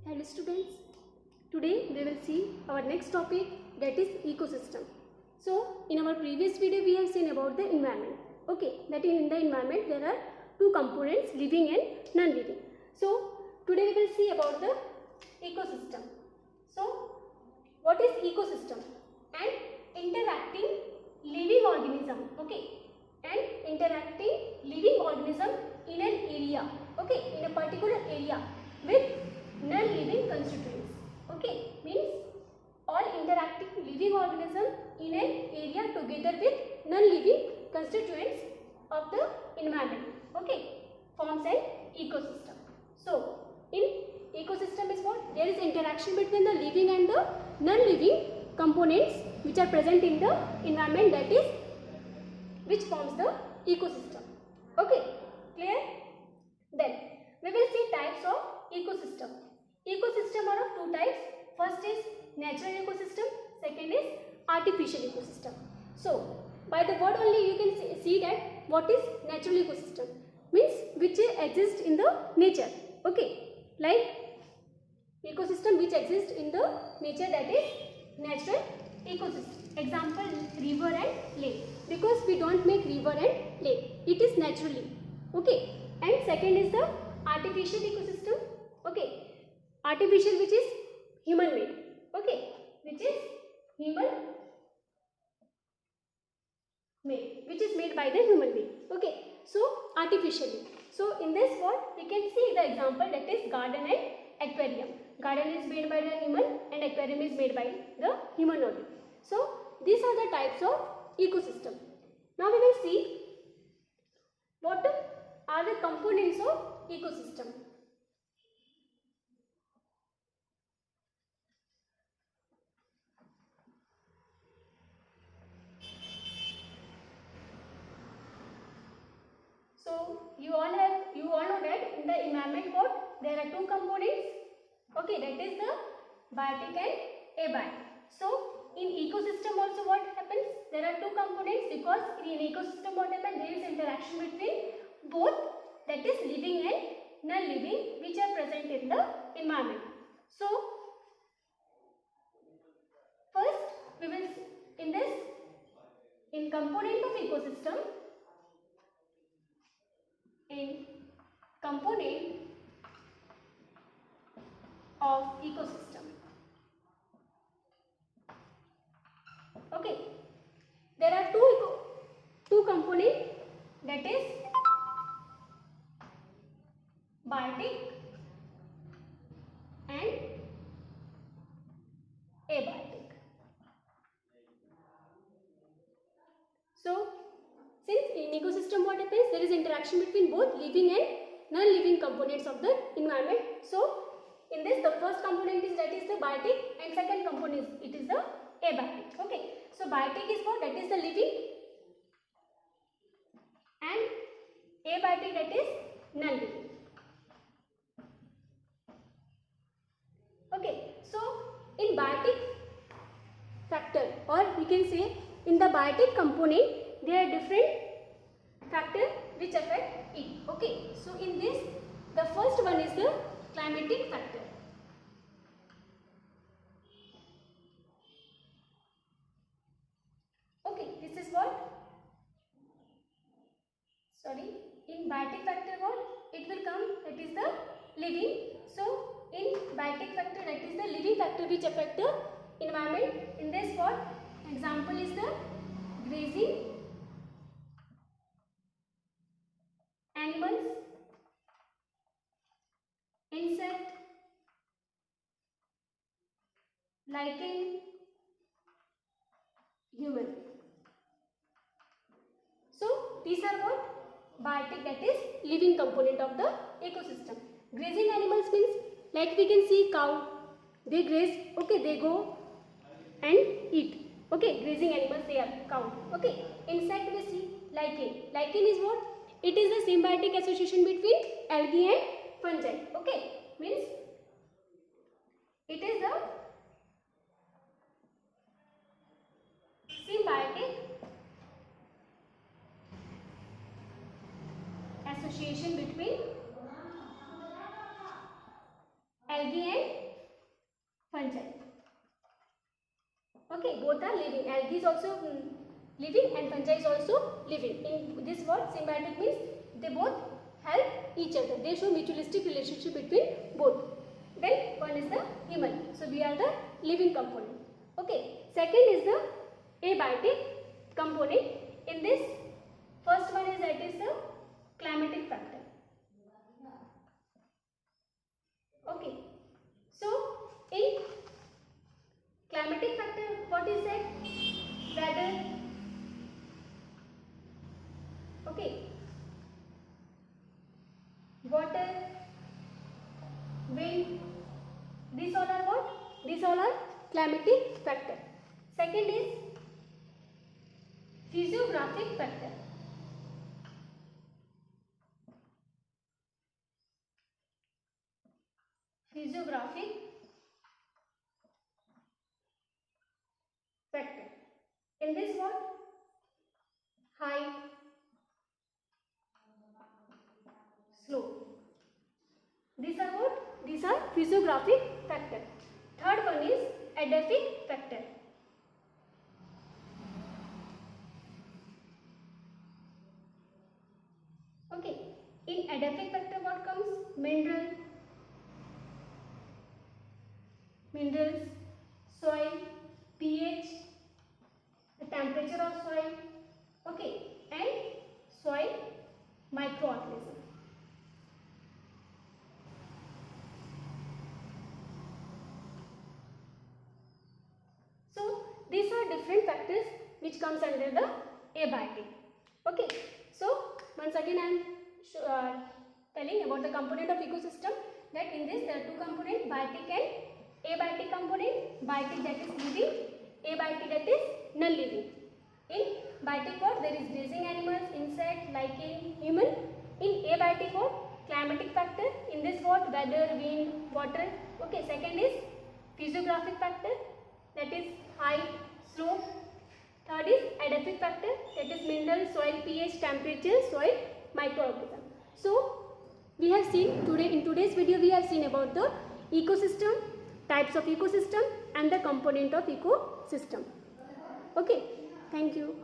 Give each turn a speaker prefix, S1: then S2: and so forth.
S1: Hello students, today we will see our next topic, that is ecosystem. So in our previous video we have seen about the environment. Okay, that in the environment there are two components, living and non-living. So today we will see about the ecosystem. So what is ecosystem? An interacting living organism. Okay, an interacting living organism in an area. Okay, in a particular area with non-living constituents. Okay, means all interacting living organism in an area together with non-living constituents of the environment. Okay, forms an ecosystem. So in ecosystem is what? There is interaction between the living and the non-living components which are present in the environment, that is which forms the ecosystem. Okay, clear? Then we will see types of ecosystem. Ecosystem are of two types. First is natural ecosystem, second is artificial ecosystem. So by the word only you can see that what is natural ecosystem, means which exists in the nature. Okay, like ecosystem which exists in the nature, that is natural ecosystem. Example, river and lake, because we don't make river and lake, it is naturally. Okay, and second is the artificial ecosystem. Okay, artificial which is human made. Okay, which is human made, which is made by the human being. Okay, so artificially. So in this what we can see the example, that is garden and aquarium. Garden is made by the human and aquarium is made by the human only. So these are the types of ecosystem. Now we will see what are the components of ecosystem. So you all know that in the environment what there are two components. Okay, that is the biotic and abiotic. So in ecosystem also what happens? There are two components, because in ecosystem what happens? There is interaction between both, that is living and non-living, which are present in the environment. So first we will in component of ecosystem, in component of ecosystem. Okay, there are two components, that is biotic and abiotic. So since in ecosystem what happens, there is interaction between both living and non-living components of the environment. So in this, the first component is, that is the biotic, and second component is, it is the abiotic. Okay, so biotic is what? That is the living, and abiotic, that is non-living. Okay, so in biotic factor, or we can say in the biotic component, there are different factors which affect it. Okay, so in this, the first one is the climatic factor. Okay, this is what? Sorry, in biotic factor what? It will come, that is the living. So in biotic factor, that is the living factor which affect the environment. In this what? Example is the grazing animals, insect, lichen, human. So these are what? Biotic, that is living component of the ecosystem. Grazing animals means, like we can see cow, they graze. Okay, they go and eat. Okay, grazing animals, they are cow. Okay, insect we see lichen. Lichen is what? It is the symbiotic association between algae and fungi. Okay, means it is the symbiotic association between algae and fungi. Okay, both are living. Algae is also living and fungi is also living. In this word, symbiotic means they both help each other. They show mutualistic relationship between both. Then one is the human. So we are the living component. Okay. Second is the abiotic component. In this, first one is that is the climatic factor. Okay. So in climatic factor, what is that? Weather. Okay. Water, wind. These all are what? These all are climatic factor. Second is physiographic factor. Physiographic factor. In this what? Height, slope. These are what? These are physiographic factor. Third one is edaphic factor. Okay. In edaphic factor what comes? Minerals, soil, pH, the temperature of soil, okay, and soil microorganism. So these are different factors which comes under the abiotic. Okay. So once again I am telling about the component of ecosystem, that in this there are two components, biotic and abiotic component. Biotic that is living, abiotic that is non-living. In biotic what? There is grazing animals, insect, lichen, human. In abiotic what? Climatic factor. In this what? Weather, wind, water. Okay. Second is physiographic factor, that is height, slope. Third is edaphic factor, that is mineral, soil, pH, temperature, soil microorganism. So we have seen today, in today's video we have seen about the ecosystem, types of ecosystem and the component of ecosystem. Okay, thank you.